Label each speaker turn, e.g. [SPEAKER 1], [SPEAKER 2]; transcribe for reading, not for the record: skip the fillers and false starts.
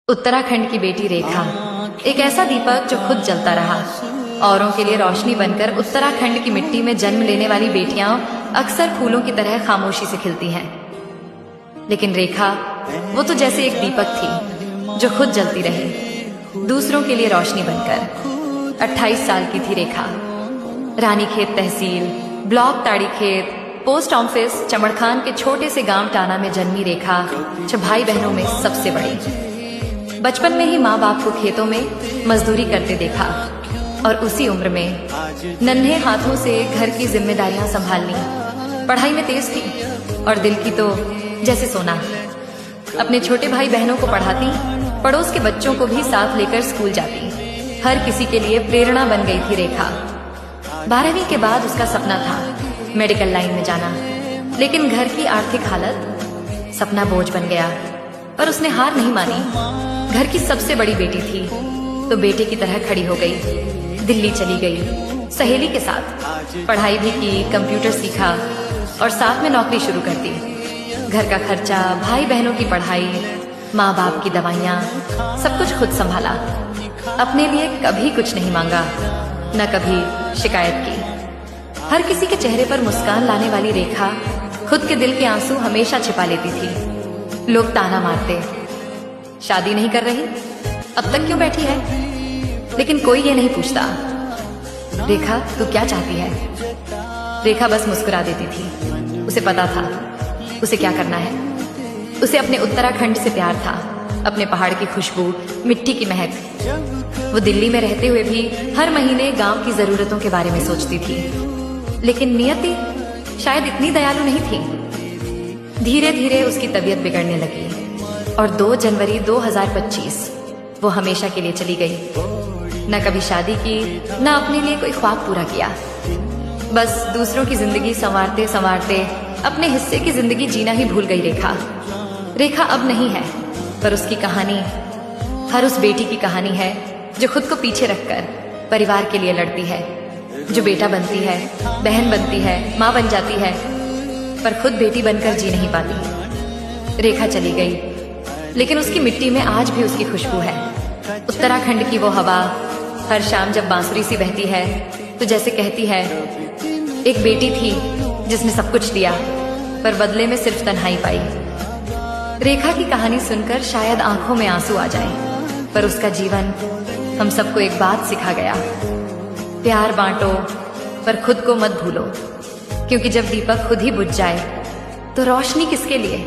[SPEAKER 1] उत्तराखंड की बेटी रेखा एक ऐसा दीपक जो खुद जलता रहा। औरों के लिए रोशनी बनकर उत्तराखंड की मिट्टी में जन्म लेने वाली बेटियां अक्सर फूलों की तरह खामोशी से खिलती हैं, लेकिन रेखा वो तो जैसे एक दीपक थी जो खुद जलती रही, दूसरों के लिए रोशनी बनकर। 28 साल की थी रेखा। रानीखेत तहसील, ब्लॉक ताड़ीखेत, पोस्ट ऑफिस चमड़खान के छोटे से गांव टाना में जन्मी रेखा 6 भाई बहनों में सबसे बड़ी। बचपन में ही माँ बाप को खेतों में मजदूरी करते देखा और उसी उम्र में नन्हे हाथों से घर की जिम्मेदारियां संभालनी। पढ़ाई में तेज थी और दिल की तो जैसे सोना। अपने छोटे भाई बहनों को पढ़ाती, पड़ोस के बच्चों को भी साथ लेकर स्कूल जाती। हर किसी के लिए प्रेरणा बन गई थी रेखा। 12वीं के बाद उसका सपना था मेडिकल लाइन में जाना, लेकिन घर की आर्थिक हालत सपना बोझ बन गया। पर उसने हार नहीं मानी। घर की सबसे बड़ी बेटी थी तो बेटे की तरह खड़ी हो गई। दिल्ली चली गई, सहेली के साथ पढ़ाई भी की, कंप्यूटर सीखा और साथ में नौकरी शुरू कर दी। घर का खर्चा, भाई बहनों की पढ़ाई, माँ बाप की दवाइयाँ, सब कुछ खुद संभाला। अपने लिए कभी कुछ नहीं मांगा, न कभी शिकायत की। हर किसी के चेहरे पर मुस्कान लाने वाली रेखा खुद के दिल के आंसू हमेशा छिपा लेती थी। लोग ताना मारते, शादी नहीं कर रही, अब तक क्यों बैठी है, लेकिन कोई ये नहीं पूछता रेखा तू क्या चाहती है। रेखा बस मुस्कुरा देती थी। उसे पता था उसे क्या करना है। उसे अपने उत्तराखंड से प्यार था, अपने पहाड़ की खुशबू, मिट्टी की महक। वो दिल्ली में रहते हुए भी हर महीने गांव की जरूरतों के बारे में सोचती थी, लेकिन नियति शायद इतनी दयालु नहीं थी। धीरे धीरे उसकी तबीयत बिगड़ने लगी और 2 जनवरी 2025 वो हमेशा के लिए चली गई। न कभी शादी की, न अपने लिए कोई ख्वाब पूरा किया। बस दूसरों की जिंदगी संवारते संवारते अपने हिस्से की जिंदगी जीना ही भूल गई रेखा। रेखा अब नहीं है, पर उसकी कहानी हर उस बेटी की कहानी है जो खुद को पीछे रखकर परिवार के लिए लड़ती है, जो बेटा बनती है, बहन बनती है, माँ बन जाती है, पर खुद बेटी बनकर जी नहीं पाती। रेखा चली गई, लेकिन उसकी मिट्टी में आज भी उसकी खुशबू है। उत्तराखंड की वो हवा हर शाम जब बांसुरी सी बहती है तो जैसे कहती है, एक बेटी थी जिसने सब कुछ दिया पर बदले में सिर्फ तन्हाई पाई। रेखा की कहानी सुनकर शायद आंखों में आंसू आ जाए, पर उसका जीवन हम सबको एक बात सिखा गया, प्यार बांटो पर खुद को मत भूलो, क्योंकि जब दीपक खुद ही बुझ जाए तो रोशनी किसके लिए।